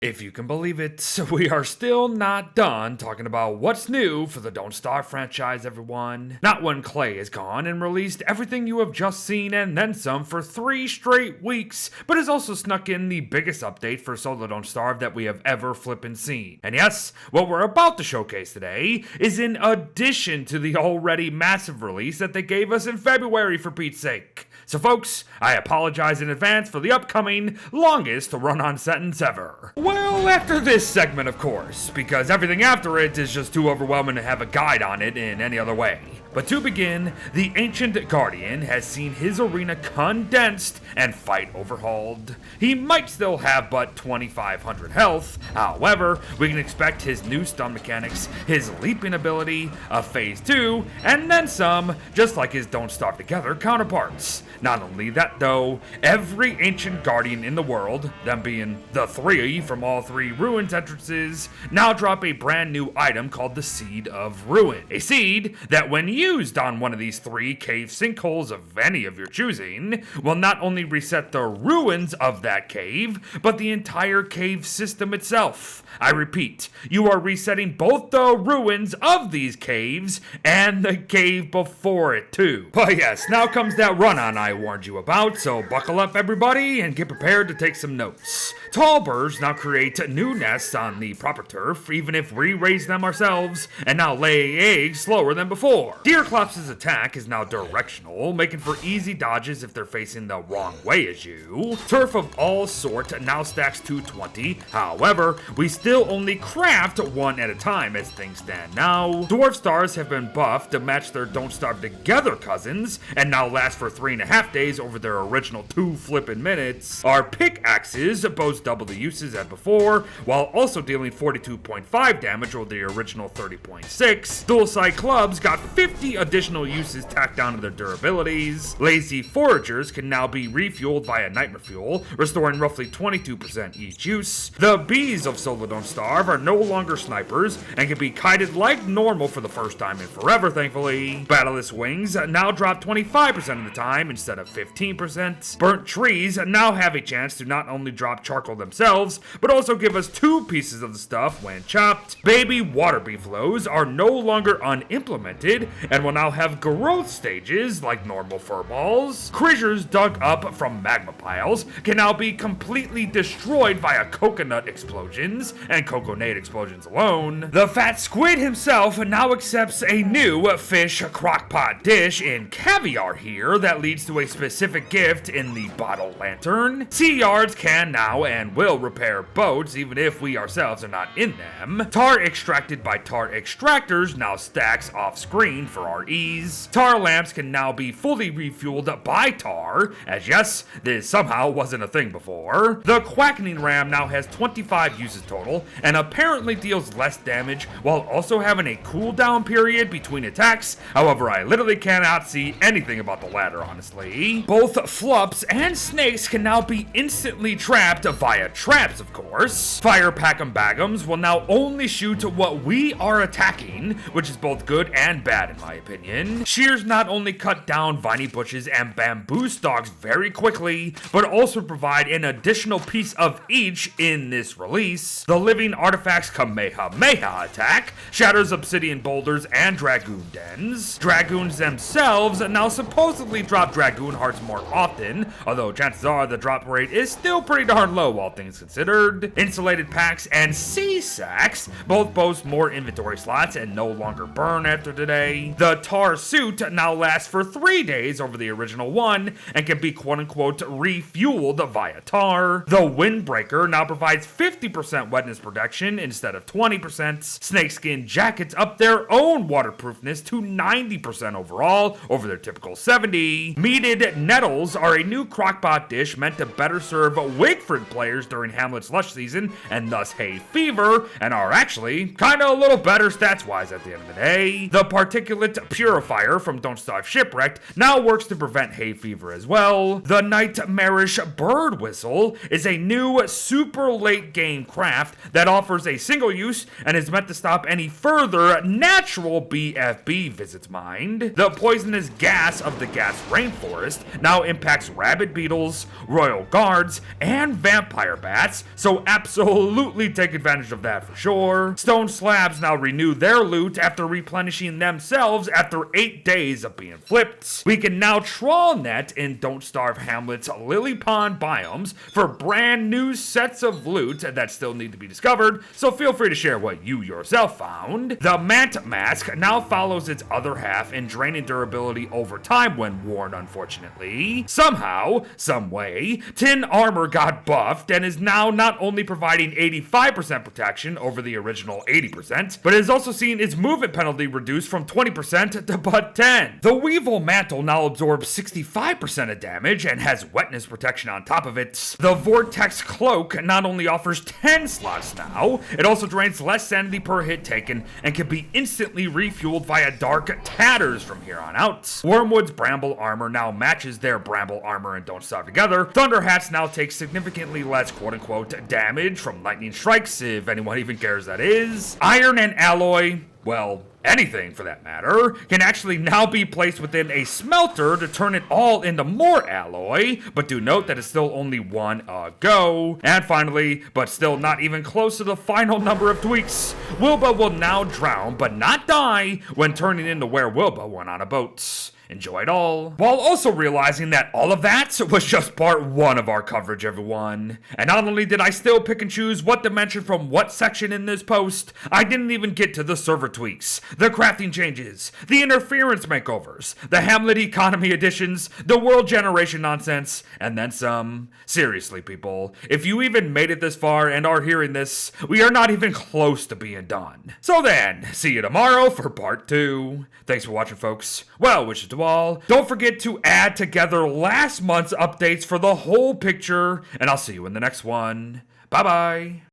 If you can believe it, we are still not done talking about what's new for the Don't Starve franchise, everyone. Not when Clay is gone and released everything you have just seen and then some for 3 straight weeks, but has also snuck in the biggest update for Solo Don't Starve that we have ever flippin' seen. And yes, what we're about to showcase today is in addition to the already massive release that they gave us in February, for Pete's sake. So folks, I apologize in advance for the upcoming longest run-on sentence ever. Well, after this segment, of course, because everything after it is just too overwhelming to have a guide on it in any other way. But to begin, the Ancient Guardian has seen his arena condensed and fight overhauled. He might still have but 2,500 health, however, we can expect his new stun mechanics, his leaping ability, a phase 2, and then some, just like his Don't Starve Together counterparts. Not only that though, every Ancient Guardian in the world, them being the 3 from all 3 Ruins entrances, now drop a brand new item called the Seed of Ruin. A seed that when used on one of these 3 cave sinkholes of any of your choosing, will not only reset the ruins of that cave, but the entire cave system itself. I repeat, you are resetting both the ruins of these caves and the cave before it too. But yes, now comes that run-on I warned you about, so buckle up everybody and get prepared to take some notes. Tall birds now create new nests on the proper turf, even if we raise them ourselves, and now lay eggs slower than before. Deerclops' attack is now directional, making for easy dodges if they're facing the wrong way as you. Turf of all sort now stacks to 20, however, we still only craft 1 at a time as things stand now. Dwarf stars have been buffed to match their Don't Starve Together cousins, and now last for 3.5 days over their original 2 flippin' minutes. Our pickaxes boast double the uses as before, while also dealing 42.5 damage over the original 30.6. Dual-side clubs got 50 additional uses tacked onto their durabilities. Lazy foragers can now be refueled via nightmare fuel, restoring roughly 22% each use. The bees of Solo Don't Starve are no longer snipers and can be kited like normal for the first time in forever, thankfully. Battleless wings now drop 25% of the time instead of 15%. Burnt trees now have a chance to not only drop charcoal themselves, but also give us 2 pieces of the stuff when chopped. Baby water beefaloes are no longer unimplemented and will now have growth stages like normal furballs. Critters dug up from magma piles can now be completely destroyed via coconut explosions and coconut explosions alone. The fat squid himself now accepts a new fish crockpot dish in caviar here that leads to a specific gift in the bottle lantern. Sea yards can now and will repair boats even if we ourselves are not in them. Tar extracted by tar extractors now stacks off screen for our ease. Tar lamps can now be fully refueled by tar, as yes, this somehow wasn't a thing before. The quackening ram now has 25 uses total and apparently deals less damage while also having a cooldown period between attacks. However, I literally cannot see anything about the latter, honestly. Both flups and snakes can now be instantly trapped via traps, of course. Fire Pack'em Bag'ems will now only shoot what we are attacking, which is both good and bad in my opinion. Shears not only cut down viney bushes and bamboo stalks very quickly, but also provide an additional piece of each in this release. The Living Artifacts Kamehameha attack shatters obsidian boulders and dragoon dens. Dragoons themselves now supposedly drop dragoon hearts more often, although chances are the drop rate is still pretty darn low all things considered. Insulated packs and sea sacks both boast more inventory slots and no longer burn after today. The tar suit now lasts for 3 days over the original 1 and can be quote-unquote refueled via tar. The Windbreaker now provides 50% wetness protection instead of 20%. Snakeskin jackets up their own waterproofness to 90% overall over their typical 70. Meated nettles are a new crockpot dish meant to better serve Wakeford players during Hamlet's Lush season and thus hay fever, and are actually kinda a little better stats-wise at the end of the day. The particulate purifier from Don't Starve Shipwrecked now works to prevent hay fever as well. The nightmarish bird whistle is a new super late game craft that offers a single use and is meant to stop any further natural BFB visits mind. The poisonous gas of the gas rainforest now impacts rabbit beetles, royal guards, and vampires vampire bats, so absolutely take advantage of that for sure. Stone slabs now renew their loot after replenishing themselves after 8 days of being flipped. We can now trawl net in Don't Starve Hamlet's Lily Pond biomes for brand new sets of loot that still need to be discovered, so feel free to share what you yourself found. The Mant Mask now follows its other half in draining durability over time when worn, unfortunately. Somehow, someway, tin armor got buffed and is now not only providing 85% protection over the original 80%, but has also seen its movement penalty reduced from 20% to but 10. The Weevil Mantle now absorbs 65% of damage and has wetness protection on top of it. The Vortex Cloak not only offers 10 slots now, it also drains less sanity per hit taken and can be instantly refueled via Dark Tatters from here on out. Wormwood's Bramble Armor now matches their Bramble Armor and Don't Starve together. Thunder Hats now take significantly less quote-unquote damage from lightning strikes, if anyone even cares that is. Iron and Alloy, well, anything for that matter, can actually now be placed within a smelter to turn it all into more alloy, but do note that it's still only one a go. And finally, but still not even close to the final number of tweaks, Wilbur will now drown but not die when turning into where Wilbur went on a boat. Enjoy it all. While also realizing that all of that was just part one of our coverage, everyone. And not only did I still pick and choose what to mention from what section in this post, I didn't even get to the server tweaks, the crafting changes, the interference makeovers, the Hamlet economy additions, the world generation nonsense, and then some. Seriously, people, if you even made it this far and are hearing this, we are not even close to being done. So then, see you tomorrow for part 2. Thanks for watching, folks. Well wishes to all. Don't forget to add together last month's updates for the whole picture, and I'll see you in the next one. Bye-bye.